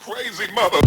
crazy mother.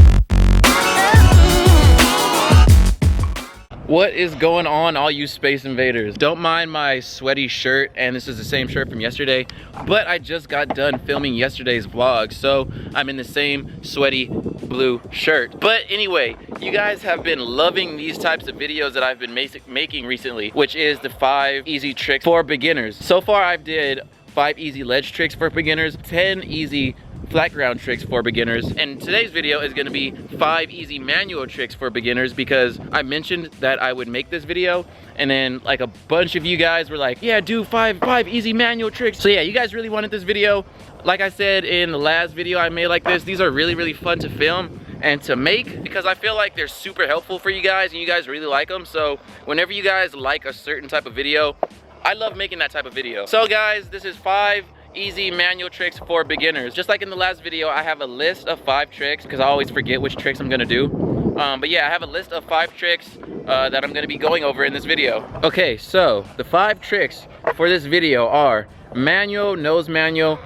What is going on, all you space invaders? Don't mind my sweaty shirt, and this is the same shirt from yesterday, but I just got done filming yesterday's vlog, so I'm in the same sweaty blue shirt. But anyway, you guys have been loving these types of videos that I've been making recently, which is the 5 easy tricks for beginners. So far I've did 5 easy ledge tricks for beginners, 10 easy flat ground tricks for beginners, and today's video is going to be 5 easy manual tricks for beginners, because I mentioned that I would make this video, and then like a bunch of you guys were like, yeah, do five easy manual tricks. So yeah, you guys really wanted this video. Like I said in the last video I made like this, these are really fun to film and to make, because I feel like they're super helpful for you guys and you guys really like them. So whenever you guys like a certain type of video, I love making that type of video. So guys, this is 5 easy manual tricks for beginners. Just like in the last video, I have a list of 5 tricks, because I always forget which tricks I'm gonna do. But yeah, I have a list of 5 tricks that I'm gonna be going over in this video. Okay, so the 5 tricks for this video are manual, nose manual,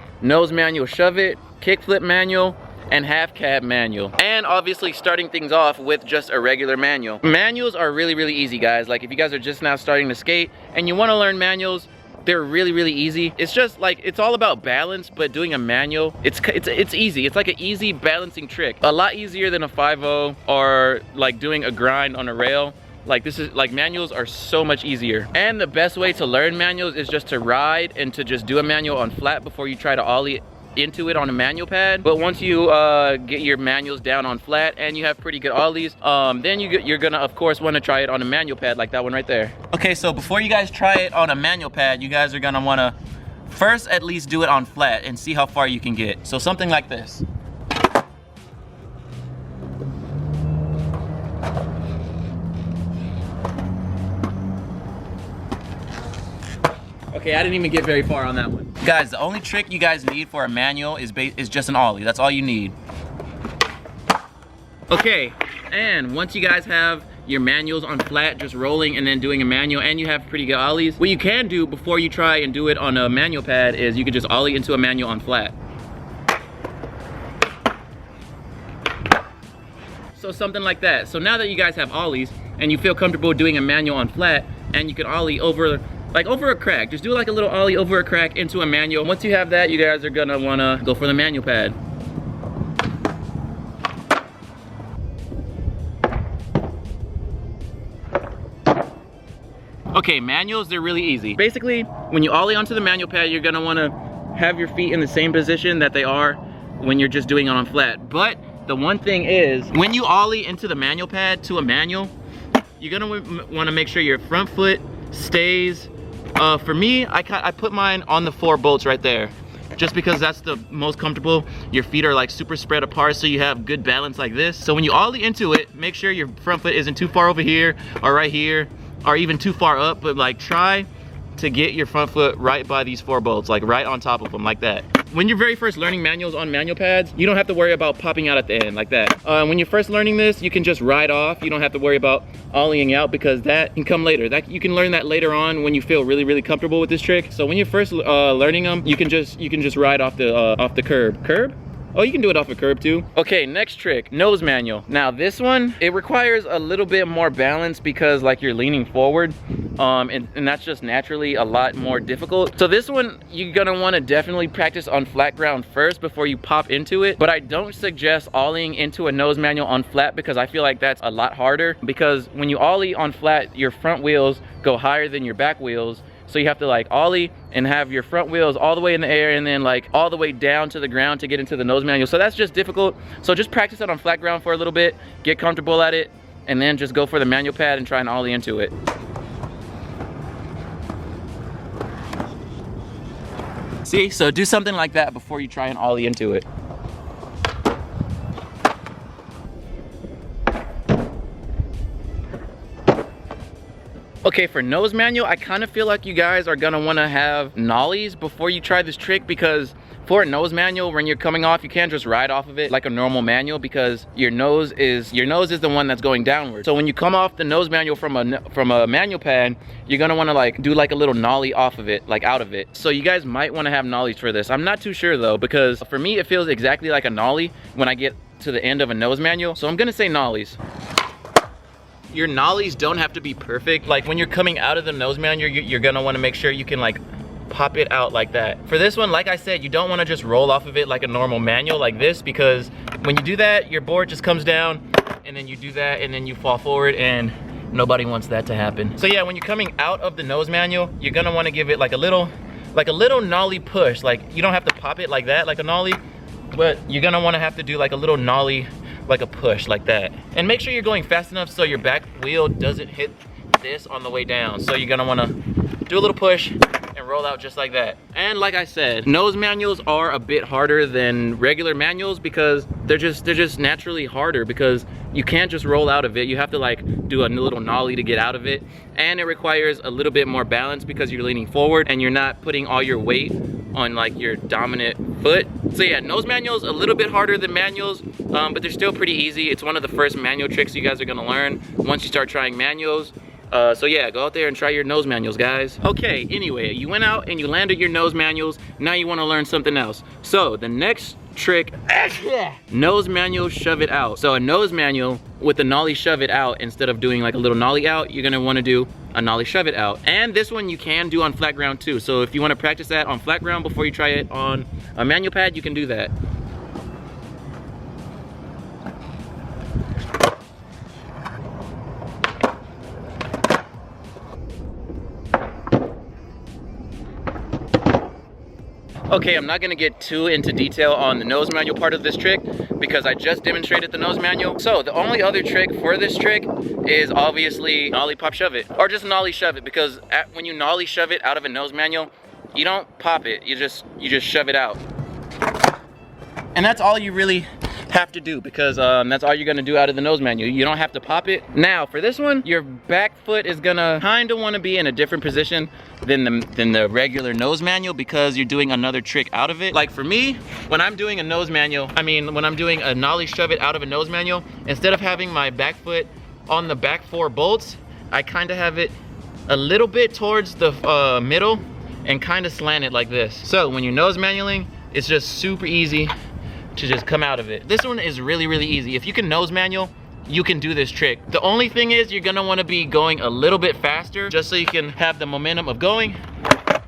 shove it, kickflip manual, and half cab manual. And obviously starting things off with just a regular manual. Manuals are really easy, guys. Like if you guys are just now starting to skate and you wanna learn manuals, they're really easy. It's just like, it's all about balance, but doing a manual, it's easy. It's like an easy balancing trick. A lot easier than a 5-0 or like doing a grind on a rail. Like this is like, manuals are so much easier. And the best way to learn manuals is just to ride and to just do a manual on flat before you try to ollie into it on a manual pad. But once you get your manuals down on flat and you have pretty good ollies, then you're gonna of course want to try it on a manual pad like that one right there. Okay, so before you guys try it on a manual pad, you guys are gonna want to first at least do it on flat and see how far you can get. So something like this. Okay, I didn't even get very far on that one. Guys, the only trick you guys need for a manual is just an ollie. That's all you need. Okay, and once you guys have your manuals on flat, just rolling and then doing a manual, and you have pretty good ollies, what you can do before you try and do it on a manual pad is you could just ollie into a manual on flat. So something like that. So now that you guys have ollies and you feel comfortable doing a manual on flat, and you can ollie over a crack. Just do like a little ollie over a crack into a manual. Once you have that, you guys are gonna wanna go for the manual pad. Okay, manuals, they're really easy. Basically, when you ollie onto the manual pad, you're gonna wanna have your feet in the same position that they are when you're just doing it on flat. But the one thing is, when you ollie into the manual pad to a manual, you're gonna wanna make sure your front foot stays. For me, I put mine on the 4 bolts right there, just because that's the most comfortable. Your feet are like super spread apart, so you have good balance like this. So when you ollie into it, make sure your front foot isn't too far over here or right here, or even too far up, but like try to get your front foot right by these 4 bolts, like right on top of them, like that. When you're very first learning manuals on manual pads, you don't have to worry about popping out at the end like that. When you're first learning this, you can just ride off. You don't have to worry about ollieing out, because that can come later. You can learn that later on when you feel really comfortable with this trick. So when you're first learning them, you can just ride off the curb. Oh, you can do it off a curb too. Okay, next trick, nose manual. Now this one, it requires a little bit more balance, because like you're leaning forward, and that's just naturally a lot more difficult. So this one, you're gonna wanna definitely practice on flat ground first before you pop into it. But I don't suggest ollieing into a nose manual on flat, because I feel like that's a lot harder, because when you ollie on flat, your front wheels go higher than your back wheels. So you have to like ollie and have your front wheels all the way in the air and then like all the way down to the ground to get into the nose manual. So that's just difficult. So just practice it on flat ground for a little bit, get comfortable at it, and then just go for the manual pad and try and ollie into it. See, so do something like that before you try and ollie into it. Okay, for nose manual, I kind of feel like you guys are gonna wanna have nollies before you try this trick, because for a nose manual, when you're coming off, you can't just ride off of it like a normal manual, because your nose is the one that's going downward. So when you come off the nose manual from a manual pad, you're gonna wanna like do like a little nollie off of it, like out of it. So you guys might wanna have nollies for this. I'm not too sure though, because for me, it feels exactly like a nollie when I get to the end of a nose manual. So I'm gonna say nollies. Your nollies don't have to be perfect. Like when you're coming out of the nose manual, you're gonna wanna make sure you can like pop it out like that. For this one, like I said, you don't wanna just roll off of it like a normal manual like this, because when you do that, your board just comes down, and then you do that, and then you fall forward, and nobody wants that to happen. So yeah, when you're coming out of the nose manual, you're gonna wanna give it like a little nollie push. Like you don't have to pop it like that, like a nollie, but you're gonna wanna have to do like a little nollie, like a push like that. And make sure you're going fast enough so your back wheel doesn't hit this on the way down. So you're gonna wanna do a little push and roll out just like that. And like I said, nose manuals are a bit harder than regular manuals because they're just naturally harder, because you can't just roll out of it. You have to like do a little nollie to get out of it. And it requires a little bit more balance because you're leaning forward and you're not putting all your weight on like your dominant foot. So yeah, nose manuals a little bit harder than manuals, but they're still pretty easy. It's one of the first manual tricks you guys are gonna learn once you start trying manuals. So yeah, go out there and try your nose manuals, guys. Okay, anyway, you went out and you landed your nose manuals. Now you wanna learn something else. So the next trick, nose manual, shove it out. So a nose manual with the nollie shove it out, instead of doing like a little nollie out, you're gonna wanna do a nollie shove it out. And this one you can do on flat ground too. So if you wanna practice that on flat ground before you try it on a manual pad, you can do that. Okay, I'm not gonna get too into detail on the nose manual part of this trick because I just demonstrated the nose manual. So the only other trick for this trick is obviously nollie pop shove it, or just nollie shove it, because when you nollie shove it out of a nose manual, you don't pop it, you just shove it out. And that's all you really have to do, because that's all you're gonna do out of the nose manual. You don't have to pop it. Now for this one, your back foot is gonna kinda wanna be in a different position than the regular nose manual, because you're doing another trick out of it. Like for me, when I'm doing a nose manual, when I'm doing a nollie shove it out of a nose manual, instead of having my back foot on the back 4 bolts, I kinda have it a little bit towards the middle and kinda slant it like this. So when you're nose manualing, it's just super easy to just come out of it. This one is really, really easy. If you can nose manual, you can do this trick. The only thing is you're gonna wanna be going a little bit faster just so you can have the momentum of going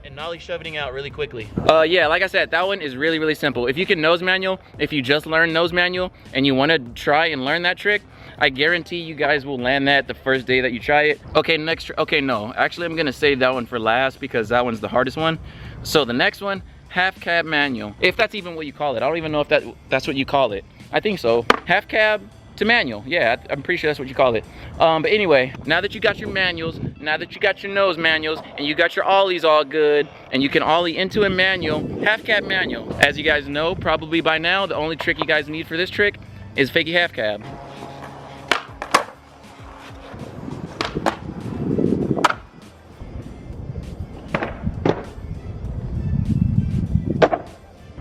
and nollie shoving out really quickly. Yeah, like I said, that one is really, really simple. If you can nose manual, if you just learned nose manual and you wanna try and learn that trick, I guarantee you guys will land that the first day that you try it. Okay, okay, no. Actually, I'm gonna save that one for last because that one's the hardest one. So the next one, half cab manual, if that's even what you call it. I don't even know if that's what you call it. I think so. Half cab to manual. Yeah, I'm pretty sure that's what you call it. But anyway, now that you got your manuals, now that you got your nose manuals, and you got your ollies all good, and you can ollie into a manual, half cab manual. As you guys know, probably by now, the only trick you guys need for this trick is fakie half cab.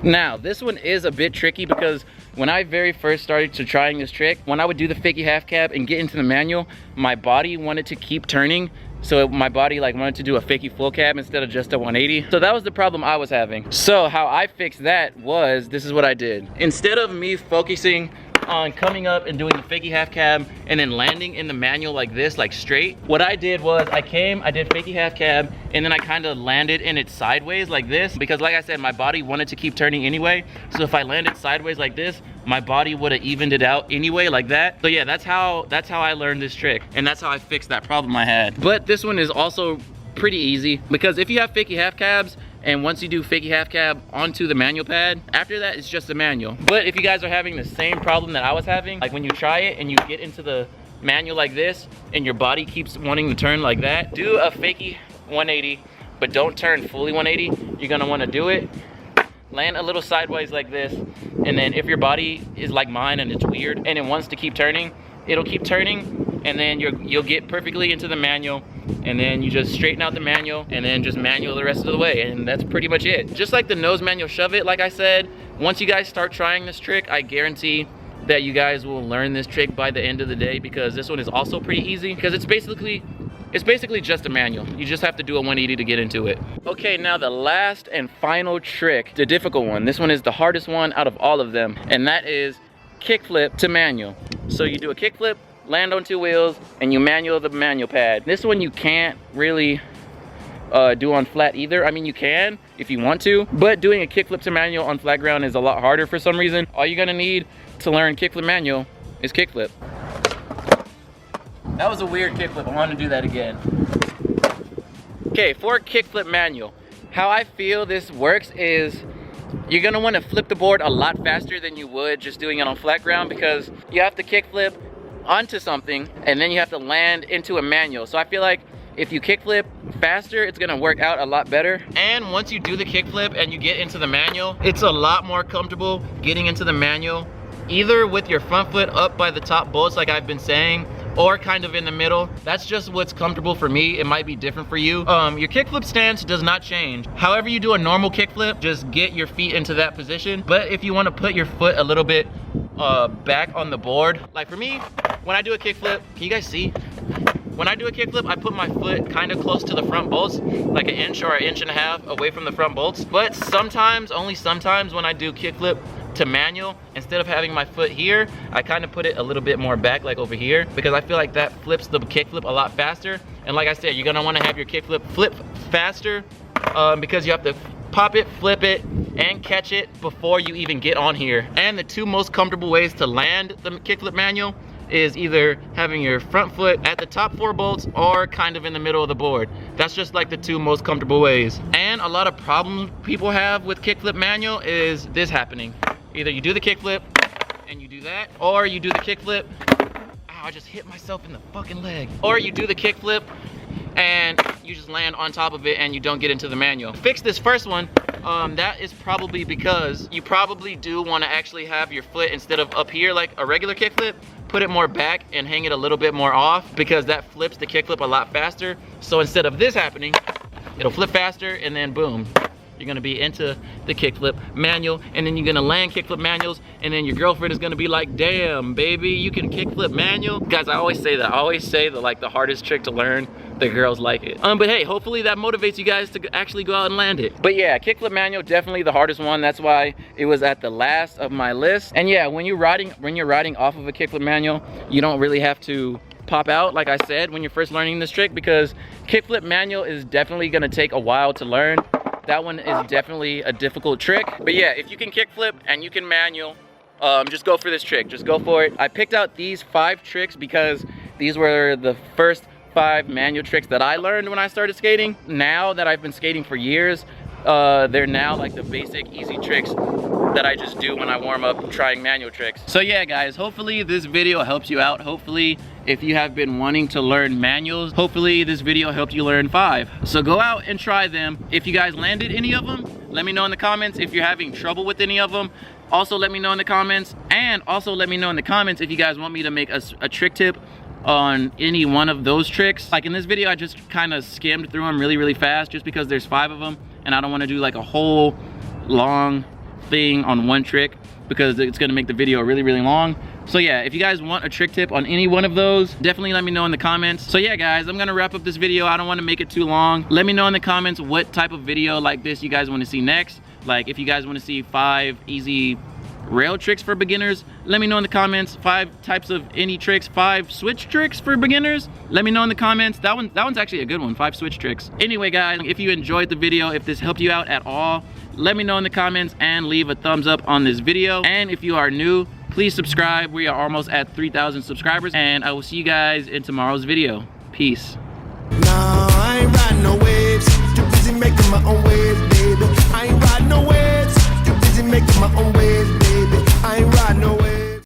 Now, this one is a bit tricky because when I very first started to trying this trick, when I would do the fakie half cab and get into the manual, my body wanted to keep turning. So my body like wanted to do a fakie full cab instead of just a 180. So that was the problem I was having. So how I fixed that was, this is what I did. Instead of me focusing on coming up and doing the fakie half cab and then landing in the manual like this, like straight, what I did was I did fakie half cab, and then I kind of landed in it sideways like this, because like I said, my body wanted to keep turning anyway. So if I landed sideways like this, my body would have evened it out anyway like that. So yeah, that's how I learned this trick, and that's how I fixed that problem I had. But this one is also pretty easy, because if you have fakie half cabs, and once you do fakie half cab onto the manual pad, after that it's just a manual. But if you guys are having the same problem that I was having, like when you try it and you get into the manual like this and your body keeps wanting to turn like that, do a fakie 180, but don't turn fully 180. You're gonna wanna do it, land a little sideways like this, and then if your body is like mine and it's weird and it wants to keep turning, it'll keep turning, and then you'll get perfectly into the manual, and then you just straighten out the manual and then just manual the rest of the way, and that's pretty much it. Just like the nose manual shove it, like I said, once you guys start trying this trick, I guarantee that you guys will learn this trick by the end of the day, because this one is also pretty easy, because it's basically just a manual. You just have to do a 180 to get into it. Okay, now the last and final trick, the difficult one. This one is the hardest one out of all of them, and that is kickflip to manual. So you do a kickflip, land on 2 wheels, and you manual the manual pad. This one you can't really do on flat either. I mean, you can if you want to, but doing a kickflip to manual on flat ground is a lot harder for some reason. All you're gonna need to learn kickflip manual is kickflip. That was a weird kickflip. I want to do that again. Okay, for kickflip manual, how I feel this works is you're gonna want to flip the board a lot faster than you would just doing it on flat ground, because you have to kickflip onto something and then you have to land into a manual. So I feel like if you kickflip faster, it's gonna work out a lot better. And once you do the kickflip and you get into the manual, it's a lot more comfortable getting into the manual, either with your front foot up by the top bolts like I've been saying, or kind of in the middle. That's just what's comfortable for me. It might be different for you. Your kickflip stance does not change. However you do a normal kickflip, just get your feet into that position. But if you want to put your foot a little bit back on the board, like for me, when I do a kickflip, can you guys see? When I do a kickflip, I put my foot kind of close to the front bolts, like 1 inch or 1.5 inches away from the front bolts. But sometimes, only sometimes, when I do kickflip to manual, instead of having my foot here, I kind of put it a little bit more back, like over here, because I feel like that flips the kickflip a lot faster. And like I said, you're gonna want to have your kickflip flip faster, because you have to pop it, flip it, and catch it before you even get on here. And the 2 most comfortable ways to land the kickflip manual is either having your front foot at the top 4 bolts or kind of in the middle of the board. That's just like the 2 most comfortable ways. And a lot of problems people have with kickflip manual is this happening. Either you do the kickflip and you do that, or you do the kickflip. Ow, I just hit myself in the fucking leg. Or you do the kickflip and you just land on top of it and you don't get into the manual. Fix this first one. That is probably because you probably do want to actually have your foot, instead of up here like a regular kickflip, put it more back and hang it a little bit more off, because that flips the kickflip a lot faster. So instead of this happening, it'll flip faster, and then boom, you're gonna be into the kickflip manual, and then you're gonna land kickflip manuals, and then your girlfriend is gonna be like, damn, baby, you can kickflip manual. Guys, I always say that. I always say that, like, the hardest trick to learn, the girls like it. But hey, hopefully that motivates you guys to actually go out and land it. But yeah, kickflip manual, definitely the hardest one. That's why it was at the last of my list. And yeah, when you're riding off of a kickflip manual, you don't really have to pop out, like I said, when you're first learning this trick, because kickflip manual is definitely gonna take a while to learn. That one is definitely a difficult trick. But yeah, if you can kickflip and you can manual, just go for this trick. Just go for it. I picked out these 5 tricks because these were the first 5 manual tricks that I learned when I started skating. Now that I've been skating for years, they're now like the basic easy tricks that I just do when I warm up trying manual tricks. So yeah, guys, hopefully this video helps you out. Hopefully, if you have been wanting to learn manuals, hopefully this video helped you learn 5. So go out and try them. If you guys landed any of them, let me know in the comments. If you're having trouble with any of them, also let me know in the comments. And also let me know in the comments if you guys want me to make a trick tip on any one of those tricks. Like in this video, I just kind of skimmed through them really fast, just because there's 5 of them, and I don't want to do like a whole long thing on one trick, because it's going to make the video really long. So yeah, if you guys want a trick tip on any one of those, definitely let me know in the comments. So yeah, guys, I'm gonna wrap up this video. I don't want to make it too long. Let me know in the comments what type of video like this you guys want to see next. Like if you guys want to see 5 easy rail tricks for beginners, let me know in the comments. 5 types of any tricks, 5 switch tricks for beginners, let me know in the comments. That one's actually a good one, 5 switch tricks. Anyway, guys, if you enjoyed the video, if this helped you out at all, let me know in the comments and leave a thumbs up on this video. And if you are new, please subscribe. We are almost at 3,000 subscribers, and I will see you guys in tomorrow's video. Peace. No, I ain't riding no waves. Too busy making my own waves, baby. I ain't riding no waves. Too busy making my own waves.